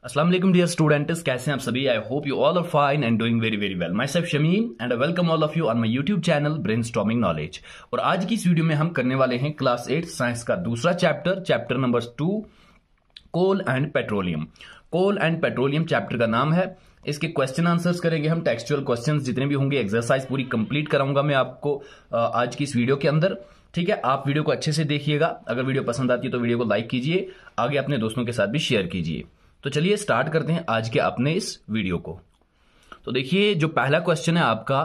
अस्सलाम वालेकुम dear students, कैसे हैं आप सभी। I hope you all are fine and doing very very well. My self Shamim and I welcome all of you on my YouTube channel brainstorming knowledge. और आज की इस वीडियो में हम करने वाले हैं क्लास 8 साइंस का दूसरा chapter number 2, coal and petroleum. Coal and petroleum chapter का नाम है। इसके क्वेश्चन आंसर्स करेंगे हम, टेक्सचुअल क्वेश्चंस जितने भी होंगे, एक्सरसाइज पूरी कंप्लीट कराऊंगा मैं आपको आज की इस वीडियो के अंदर। ठीक है, आप वीडियो को अच्छे से देखिएगा। अगर वीडियो पसंद आती है तो वीडियो को लाइक कीजिए, आगे अपने दोस्तों के साथ भी शेयर कीजिए। तो चलिए स्टार्ट करते हैं आज के अपने इस वीडियो को। तो देखिए, जो पहला क्वेश्चन है आपका,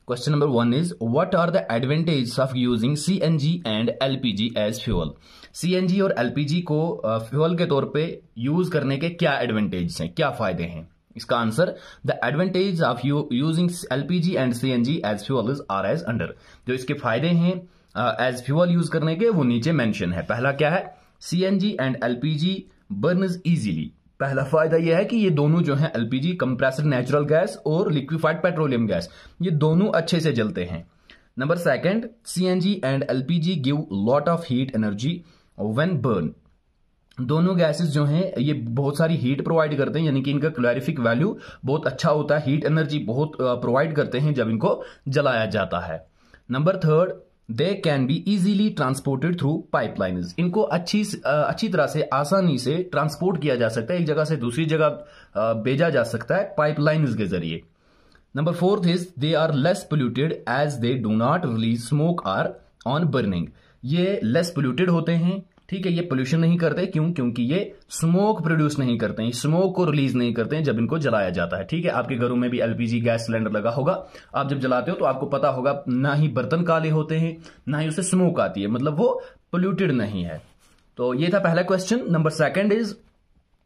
question number 1 is what are the advantages of using CNG and LPG as fuel. CNG और एलपीजी को फ्यूल के तौर पे यूज करने के क्या एडवांटेज हैं, क्या फायदे हैं। इसका answer, the advantage of using LPG and CNG as fuel is are as under. जो इसके फायदे हैं एज फ्यूल यूज करने के, वो नीचे मेंशन है। पहला क्या है, CNG and LPG Burns easily. पहला फायदा यह है कि ये दोनों जो है एलपीजी, कंप्रेस्ड नेचुरल गैस, और लिक्विफाइड पेट्रोलियम गैस, ये दोनों अच्छे से जलते हैं। Number second, CNG and LPG give lot of heat energy when burn. दोनों गैसेस जो हैं ये बहुत सारी हीट प्रोवाइड करते हैं, यानी कि इनका कैलोरीफिक वैल्यू बहुत अच्छा होता है, हीट एनर्जी बहुत प्रोवाइड करते हैं जब इनको जलाया जाता है। Number third, they can be easily transported through pipelines. इनको अच्छी तरह से, आसानी से ट्रांसपोर्ट किया जा सकता है, एक जगह से दूसरी जगह भेजा जा सकता है पाइपलाइंस के जरिए। Number fourth is they are less polluted as they do not release smoke are on burning. ये लेस पोल्यूटेड होते हैं, ठीक है, ये पोल्यूशन नहीं करते। क्यों? क्योंकि ये स्मोक प्रोड्यूस नहीं करते हैं, स्मोक को रिलीज नहीं करते हैं जब इनको जलाया जाता है। ठीक है, आपके घरों में भी एलपीजी गैस सिलेंडर लगा होगा, आप जब जलाते हो तो आपको पता होगा, ना ही बर्तन काले होते हैं, ना ही उससे स्मोक आती है, मतलब वो पोल्यूटेड नहीं है। तो ये था पहला question. Number second is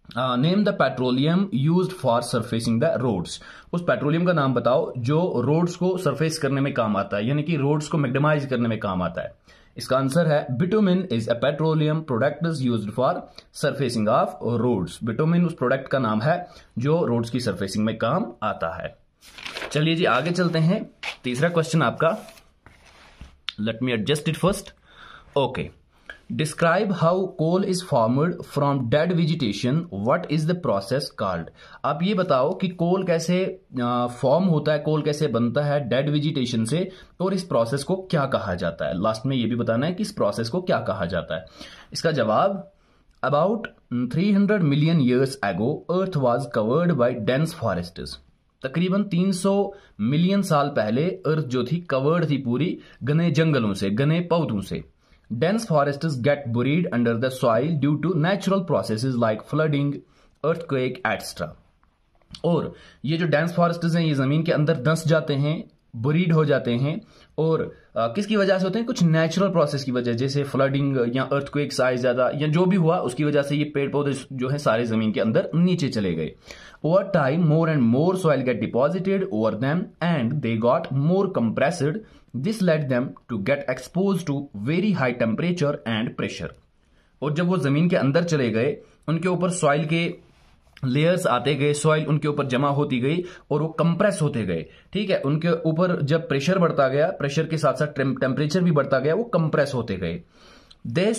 name the petroleum used for surfacing the roads. उस पेट्रोलियम का नाम बताओ जो रोड्स को सरफेस करने में काम आता है, यानी कि रोड्स को मैग्नेमाइज करने में काम आता है। इसका आंसर है bitumen is a petroleum product is used for surfacing of roads. Bitumen उस प्रोडक्ट का नाम है जो रोड्स की सरफेसिंग में काम आता है। चलिए जी आगे चलते हैं। तीसरा क्वेश्चन आपका, let me adjust it first. Okay, describe how coal is formed from dead vegetation, what is the process called. आप ये बताओ कि कोल कैसे फॉर्म होता है, कोल कैसे बनता है डेड वेजिटेशन से, और इस प्रोसेस को क्या कहा जाता है। लास्ट में ये भी बताना है कि इस प्रोसेस को क्या कहा जाता है। इसका जवाब, about 300 million years ago earth was covered by dense forests. तकरीबन 300 मिलियन साल पहले अर्थ जो थी कवर्ड थी पूरी घने जंगलों से, घने पौधों से। Dense forests get buried under the soil due to natural processes like flooding, earthquake, etc. और ये जो डेंस फॉरेस्ट्स हैं ये जमीन के अंदर धंस जाते हैं, बुरीड हो जाते हैं, और किसकी वजह से होते हैं? कुछ नेचुरल प्रोसेस की वजह, जैसे फ्लडिंग या अर्थक्वेक साइज ज्यादा या जो भी हुआ उसकी वजह से ये पेड़ पौधे जो है सारे जमीन के अंदर नीचे चले गए। Over time more and more soil get deposited over them and they got more compressed. This let them to get expose to very high temperature and pressure. और जब वो जमीन के अंदर चले गए, उनके ऊपर सॉइल के लेयर्स आते गए, सॉइल उनके ऊपर जमा होती गई और वो कंप्रेस होते गए। ठीक है, उनके ऊपर जब प्रेशर बढ़ता गया, प्रेशर के साथ साथ टेम्परेचर भी बढ़ता गया, वो कंप्रेस होते गए। They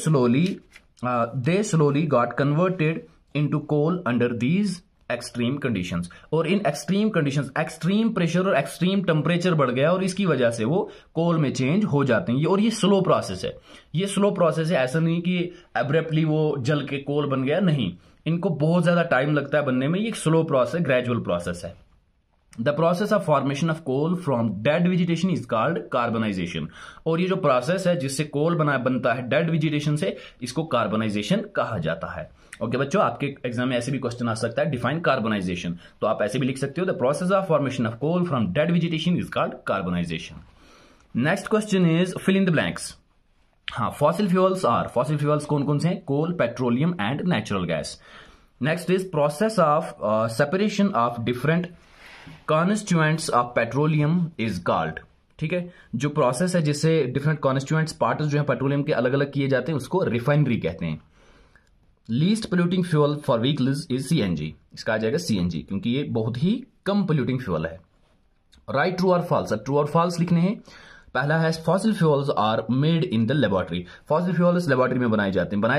slowly got converted into coal under these extreme conditions. और इन एक्सट्रीम कंडीशंस, एक्सट्रीम प्रेशर और एक्सट्रीम टेम्परेचर बढ़ गया और इसकी वजह से वो कोल में चेंज हो जाते हैं। और ये स्लो प्रोसेस है, ये स्लो प्रोसेस है। ऐसा नहीं कि एब्रप्टली वो जल के कोल बन गया, नहीं, इनको बहुत ज्यादा टाइम लगता है बनने में। ये एक स्लो प्रोसेस, ग्रेजुअल प्रोसेस है। The process of formation of coal from dead vegetation is called carbonization. और ये जो प्रोसेस है जिससे कोल बनता है डेड वेजिटेशन से, इसको कार्बनाइजेशन कहा जाता है। ओके बच्चों, आपके एग्जाम में ऐसे भी क्वेश्चन आ सकता है, डिफाइन कार्बनाइजेशन, तो आप ऐसे भी लिख सकते हो, the process of formation of coal from dead vegetation is called carbonization. Next question is fill in the blanks. हाँ, फॉसिल फ्यूल्स कौन कौन से हैं? Coal, petroleum and natural gas. Next is process of separation of different constituents of petroleum is called. ठीक है, जो process है जिससे डिफरेंट कॉन्स्टिट्यूएंट्स, पार्ट्स जो है पेट्रोलियम के अलग अलग किए जाते हैं, उसको रिफाइनरी कहते हैं। Least polluting fuel for vehicles is CNG. इसका आ जाएगा सीएनजी, क्योंकि ये बहुत ही कम पोल्यूटिंग फ्यूल है। राइट ट्रू और फॉल्स। अब ट्रू और फॉल्स लिखने हैं। पहला है fossil fuels are made in the laboratory. Fossil fuels laboratory में बनाए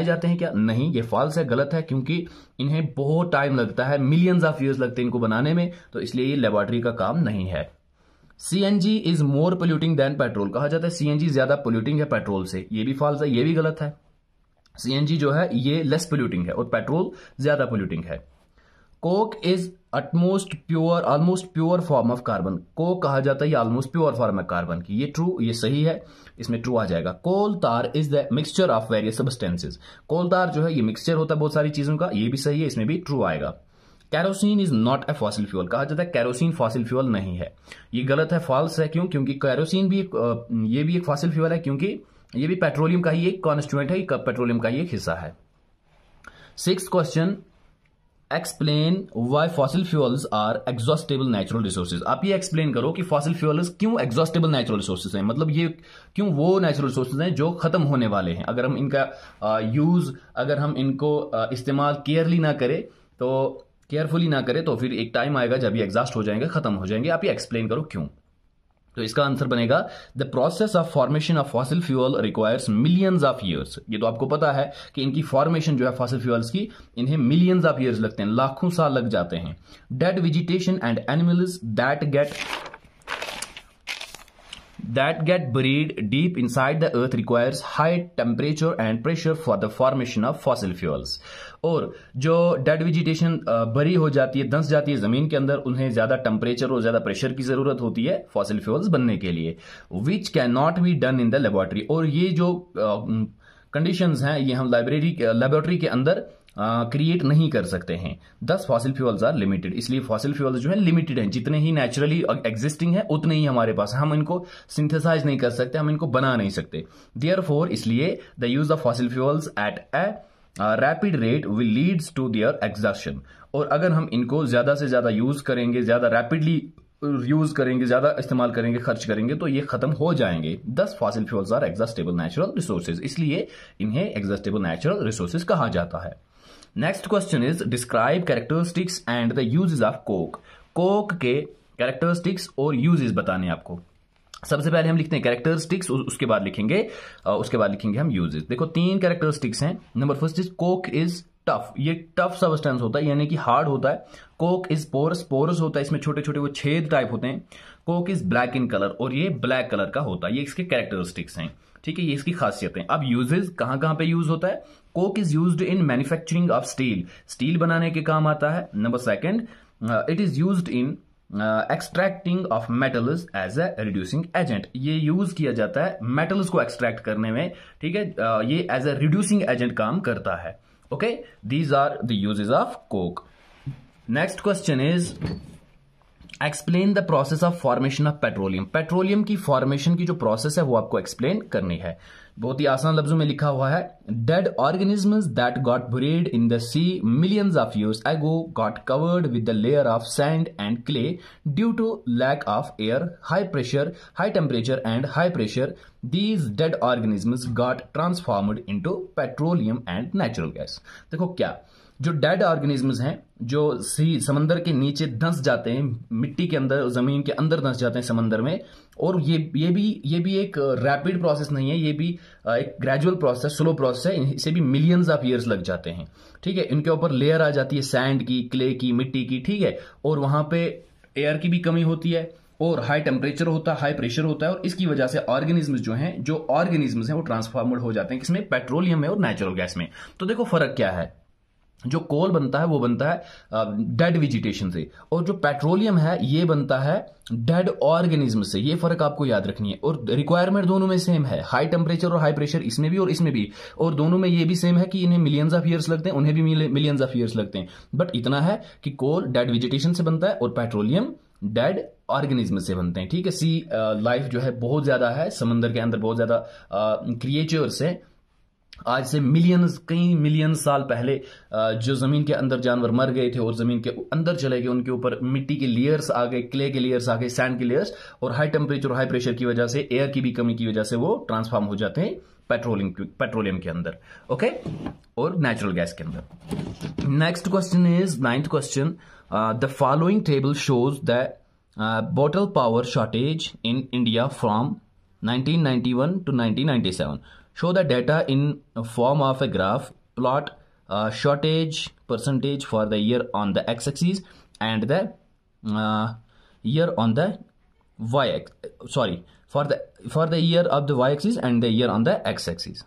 जाते हैं क्या? नहीं, ये फॉल्स है, गलत है, क्योंकि इन्हें बहुत टाइम लगता है, मिलियंस ऑफ ईयर्स लगते हैं इनको बनाने में, तो इसलिए ये लेबोरेटरी का काम नहीं है। CNG is more polluting then petrol. कहा जाता है सीएनजी ज्यादा पोल्यूटिंग है पेट्रोल से, ये भी फॉल्स है, ये भी गलत है। सीएनजी जो है ये लेस पोल्यूटिंग है और पेट्रोल ज्यादा पोल्यूटिंग है। Coke is almost pure form of carbon. Coke कहा जाता है ये ऑलमोस्ट प्योर फॉर्म है कार्बन की, ये ट्रू, ये सही है, इसमें ट्रू आ जाएगा। Coal tar is the mixture of various substances. Coal tar जो है ये मिक्सचर होता है बहुत सारी चीजों का, ये भी सही है, इसमें भी ट्रू आएगा। Kerosene is not a fossil fuel. कहा जाता है कैरोसिन फॉसिल फ्यूल नहीं है, ये गलत है, फॉल्स है। क्यों? क्योंकि कैरोसिन भी ये भी एक फॉसिल फ्यूल है, क्योंकि ये भी पेट्रोलियम का ही एक कॉन्स्टिट्यूएंट है, पेट्रोलियम का ही एक हिस्सा है। 6th question, explain why fossil fuels are exhaustible natural resources. आप ये एक्सप्लेन करो कि फॉसिल फ्यूल्स क्यों एग्जॉस्टेबल नेचुरल रिसोर्सेज हैं, मतलब ये क्यों वो नेचुरल रिसोर्सेज हैं जो खत्म होने वाले हैं। अगर हम इनका यूज, अगर हम इनको इस्तेमाल केयरफुली ना करें तो फिर एक टाइम आएगा जब ये एग्जॉस्ट हो जाएंगे, खत्म हो जाएंगे। आप ये एक्सप्लेन करो क्यों। तो इसका आंसर बनेगा the process of formation of fossil fuel requires millions of years. ये तो आपको पता है कि इनकी फॉर्मेशन जो है फॉसिल फ्यूल्स की, इन्हें मिलियंस ऑफ ईयर्स लगते हैं, लाखों साल लग जाते हैं। Dead vegetation and animals that get buried deep inside the earth requires high temperature and pressure for the formation of fossil fuels। और जो डेड वेजिटेशन बरी हो जाती है, धंस जाती है जमीन के अंदर, उन्हें ज्यादा टेम्परेचर और ज्यादा प्रेशर की जरूरत होती है फॉसिल फ्यूल्स बनने के लिए, which can not be done in the laboratory. और ये जो कंडीशंस हैं ये हम लेबोरेटरी के अंदर क्रिएट नहीं कर सकते हैं। 10 फॉसिल फ्यूल्स आर लिमिटेड। इसलिए फॉसिल फ्यूल्स जो है लिमिटेड हैं, जितने ही नेचुरली एग्जिस्टिंग है उतने ही हमारे पास, हम इनको सिंथेसाइज नहीं कर सकते, हम इनको बना नहीं सकते। देयरफॉर इसलिए the use of fossil fuels at a rapid rate will leads to their exhaustion. और अगर हम इनको ज्यादा से ज्यादा यूज करेंगे, ज्यादा रैपिडली यूज करेंगे, ज्यादा इस्तेमाल करेंगे, खर्च करेंगे, तो ये खत्म हो जाएंगे। 10 fossil fuels are exhaustible natural resources, इसलिए इन्हें एग्जॉस्टेबल नेचुरल रिसोर्सेज कहा जाता है। Next question is describe characteristics and the uses of coke. Coke के कैरेक्टरिस्टिक्स और यूजेस बताने आपको। सबसे पहले हम लिखते हैं कैरेक्टरिस्टिक्स, उसके बाद लिखेंगे हम यूजेस। देखो 3 कैरेक्टरिस्टिक्स हैं। Number first is Coke is tough. ये टफ सब्सटेंस होता है, यानी कि हार्ड होता है। कोक इज पोरस, पोरस होता है, इसमें छोटे छोटे वो छेद टाइप होते हैं। Coke is black in colour, और ये ब्लैक कलर का होता है। ये इसके कैरेक्टरिस्टिक्स हैं, ठीक है, ये इसकी खासियतें। अब यूजेस कहां पे यूज होता है? Coke is used in manufacturing of steel, steel बनाने के काम आता है। Number second, it is used in extracting of metals as a reducing agent. ये यूज किया जाता है मेटल्स को एक्सट्रैक्ट करने में, ठीक है, ये एज ए रिड्यूसिंग एजेंट काम करता है। Okay, these are the uses of coke. Next question is explain the process of formation of petroleum. Petroleum की फॉर्मेशन की जो प्रोसेस है वो आपको एक्सप्लेन करनी है। बहुत ही आसान लफ्जों में लिखा हुआ है, dead organisms that got buried in the sea millions of years ago got covered with the layer of sand and clay due to lack of air, high pressure, high temperature and high pressure. These dead organisms got transformed into petroleum and natural gas। देखो क्या, जो dead organisms हैं, जो समंदर के नीचे धंस जाते हैं, मिट्टी के अंदर, जमीन के अंदर धंस जाते हैं समंदर में, और ये भी एक रैपिड प्रोसेस नहीं है, ये भी एक ग्रेजुअल प्रोसेस, स्लो प्रोसेस है, इसे भी मिलियंस ऑफ ईयर्स लग जाते हैं, ठीक है। इनके ऊपर लेयर आ जाती है सैंड की, क्ले की, मिट्टी की, ठीक है, और वहां पे एयर की भी कमी होती है, और हाई टेम्परेचर होता है, हाई प्रेशर होता है, और इसकी वजह से ऑर्गेनिजम्स हैं वो ट्रांसफॉर्मड हो जाते हैं, किसमें? पेट्रोलियम में और नेचुरल गैस में। तो देखो फर्क क्या है, जो कोल बनता है वो बनता है डेड वेजिटेशन से, और जो पेट्रोलियम है ये बनता है डेड ऑर्गेनिज्म से। ये फर्क आपको याद रखनी है। और रिक्वायरमेंट दोनों में सेम है, हाई टेम्परेचर और हाई प्रेशर इसमें भी और इसमें भी, और दोनों में ये भी सेम है कि इन्हें मिलियंस ऑफ ईयर्स लगते हैं, उन्हें भी मिलियंस ऑफ ईयर्स लगते हैं। बट इतना है कि कोल डेड वेजिटेशन से बनता है और पेट्रोलियम डेड ऑर्गेनिज्म से बनते हैं, ठीक है। सी लाइफ जो है बहुत ज्यादा है, समंदर के अंदर बहुत ज्यादा क्रिएचर्स है। आज से कई मिलियन साल पहले जो जमीन के अंदर जानवर मर गए थे और जमीन के अंदर चले गए, उनके ऊपर मिट्टी के लेयर्स आ गए, क्ले के लेयर्स आ गए, सैंड के लेयर्स, और हाई टेम्परेचर, हाई प्रेशर की वजह से, एयर की भी कमी की वजह से वो ट्रांसफॉर्म हो जाते हैं पेट्रोलियम के अंदर, ओके, और नेचुरल गैस के अंदर। Next question is 9th question, the following table shows the bottle power shortage in India from 1991 to 1997. Show the data in form of a graph. Plot shortage percentage for the year on the x-axis and the year on the for the year of the y-axis and the year on the x-axis.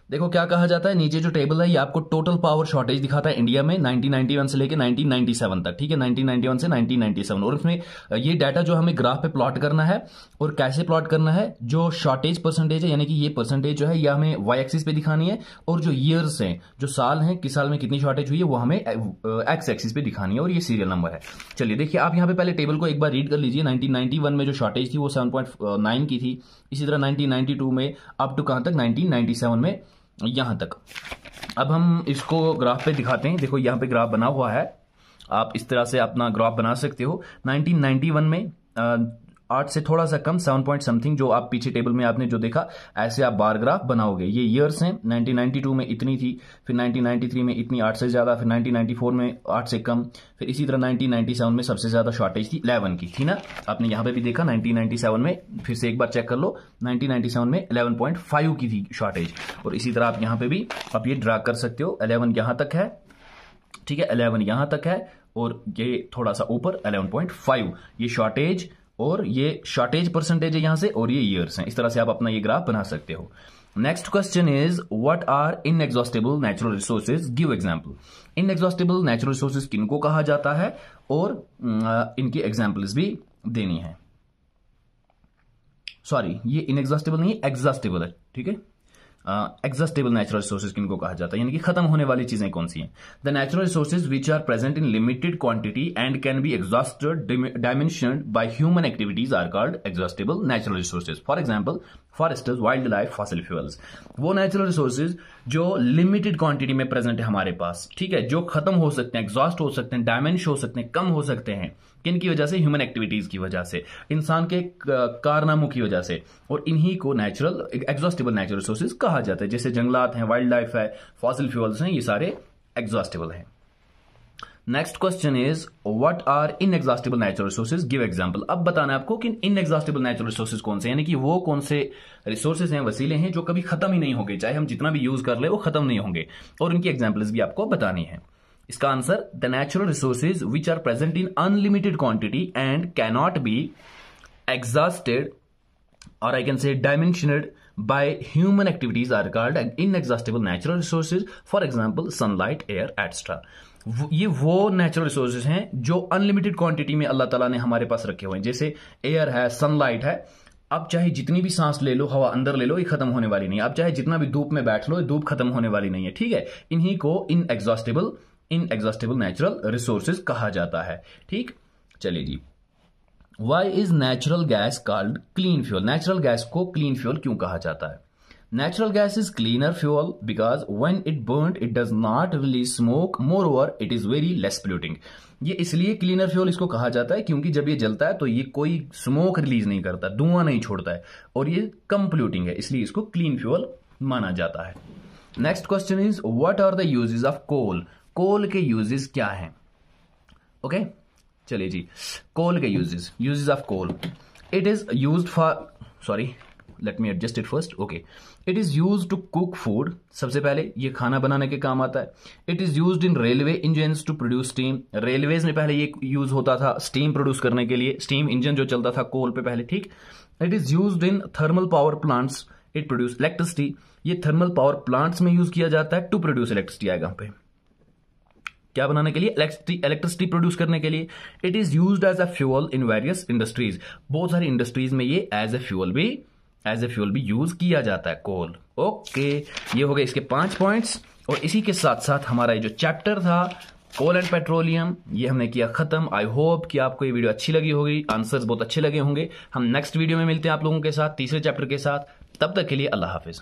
देखो क्या कहा जाता है, नीचे जो table है ये आपको टोटल पावर शॉर्टेज दिखाता है इंडिया में 1991 से लेके 1997 तक, ठीक है, 1991 से 1997। और उसमें ये डाटा जो हमें ग्राफ पे प्लॉट करना है, और कैसे प्लॉट करना है, जो शॉर्टेज परसेंटेज है यानी कि ये परसेंटेज जो है ये हमें वाई एक्सिस पे दिखानी है, और जो ईयर्स हैं, जो साल हैं, किस साल में कितनी शॉर्टेज हुई है, वो हमें एक्स एक्सिस पे दिखानी है, और ये सीरियल नंबर है। चलिए देखिए, आप यहाँ पे पहले टेबल को एक बार रीड कर लीजिए। 1991 में जो शॉर्टेज थी वो 7.9 की थी, इसी तरह 1992 में अप टू कहां तक, 1997 में यहां तक। अब हम इसको ग्राफ पे दिखाते हैं। देखो यहां पे ग्राफ बना हुआ है, आप इस तरह से अपना ग्राफ बना सकते हो। 1991 में 8 से थोड़ा सा कम 7 पॉइंट समथिंग, जो आप पीछे टेबल में आपने जो देखा, ऐसे आप बार ग्राफ बनाओगे। ये ईयर्स हैं, 1992 में इतनी थी, फिर 1993 में इतनी 8 से ज्यादा, फिर 1994 में 8 से कम, फिर इसी तरह 1997 में सबसे ज्यादा शॉर्टेज थी 11 की, थी ना। आपने यहां पे भी देखा 1997 में, फिर से एक बार चेक कर लो, 1997 में 11.5 की थी शॉर्टेज। और इसी तरह आप यहां पे भी आप ये ड्रा कर सकते हो, 11 यहां तक है, ठीक है, 11 यहां तक है, और ये थोड़ा सा ऊपर 11.5 ये शॉर्टेज, और ये शॉर्टेज परसेंटेज है यहां से, और ये ईयर्स हैं। इस तरह से आप अपना ये ग्राफ बना सकते हो। Next question is what are inexhaustible natural resources, give example. Inexhaustible natural resources किनको कहा जाता है, और इनकी एग्जांपल्स भी देनी है। सॉरी, ये इनएग्जॉस्टिबल नहीं, एग्जॉस्टिबल है, ठीक है। एग्जॉस्टिबल नेचुरल रिसोर्सेज किनको कहा जाता है, यानी कि खत्म होने वाली चीजें कौन सी हैं। The natural resources which are present in limited quantity and can be exhausted diminished by human activities are called exhaustible natural resources. For example foresters, wild life, fossil fuels. वो नेचुरल रिसोर्सेज जो limited quantity में present है हमारे पास, ठीक है, जो खत्म हो सकते हैं, एग्जॉस्ट हो सकते हैं, डायमेंश हो सकते हैं, कम हो सकते हैं, किन की वजह से, ह्यूमन एक्टिविटीज की वजह से, इंसान के कारनामों की वजह से, और इन्हीं को नेचुरल एग्जॉस्टिबल नेचुरल रिसोर्सेज कहा जाता है। जैसे जंगलात हैं, वाइल्ड लाइफ है, फॉसिल फ्यूल्स हैं, ये सारे एग्जॉस्टिबल हैं। Next question is what are inexhaustible natural resources, give example. अब बताना है आपको कि इनएग्जॉस्टिबल नेचुरल रिसोर्सेज कौन से, यानी कि वो कौन से रिसोर्सेज हैं, वसीले हैं, जो कभी खत्म ही नहीं होंगे, चाहे हम जितना भी यूज कर ले वो खत्म नहीं होंगे, और उनकी एग्जांपल्स भी आपको बतानी है। इसका answer, the natural resources which are present in unlimited quantity and cannot be exhausted, और I can say डायमेंशनड by human activities are called inexhaustible natural resources. For example, sunlight, air, etc. ये वो natural resources हैं जो unlimited quantity में अल्लाह ताला ने हमारे पास रखे हुए हैं। जैसे एयर है, सनलाइट है, अब चाहे जितनी भी सांस ले लो, हवा अंदर ले लो, ये खत्म होने वाली नहीं है। अब चाहे जितना भी धूप में बैठ लो, ये धूप खत्म होने वाली नहीं है, ठीक है। इन्हीं को इनएग्जॉस्टिबल नेचुरल रिसोर्सेज कहा जाता है, ठीक। चलिए जी, why is natural gas called clean fuel. Natural gas को क्लीन फ्यूल क्यों कहा जाता है? Natural gas is cleaner fuel because when it burned it does not release smoke, moreover it is very less polluting. ये इसलिए cleaner fuel इसको कहा जाता है क्योंकि जब ये जलता है तो ये कोई स्मोक रिलीज नहीं करता, धुआं नहीं छोड़ता है, और ये कम पोल्यूटिंग है, इसलिए इसको क्लीन फ्यूल माना जाता है। Next question is what are the uses of coal. Coal के यूजेस क्या हैं? ओके, चलिए जी, कोल के uses of coal. It is used for, sorry let me adjust it first, okay. It is used to cook food, सबसे पहले ये खाना बनाने के काम आता है। It is used in railway engines to produce steam. Railways में पहले ये यूज होता था स्टीम प्रोड्यूस करने के लिए, स्टीम इंजन जो चलता था कोल पे पहले, ठीक। It is used in thermal power plants, it produce electricity. ये थर्मल पावर प्लांट्स में यूज किया जाता है टू प्रोड्यूस इलेक्ट्रिसिटी, आएगा पे क्या बनाने के लिए? इलेक्ट्रिसिटी प्रोड्यूस करने के लिए। It is used as a fuel in various industries, बहुत सारी इंडस्ट्रीज में ये एज ए फ्यूल भी यूज किया जाता है कोल। ओके, ये हो गए इसके 5 पॉइंट्स, और इसी के साथ साथ हमारा ये जो चैप्टर था कोल एंड पेट्रोलियम, ये हमने किया खत्म। आई होप कि आपको ये वीडियो अच्छी लगी होगी, आंसर्स बहुत अच्छे लगे होंगे। हम नेक्स्ट वीडियो में मिलते हैं आप लोगों के साथ तीसरे चैप्टर के साथ। तब तक के लिए अल्लाह हाफिज।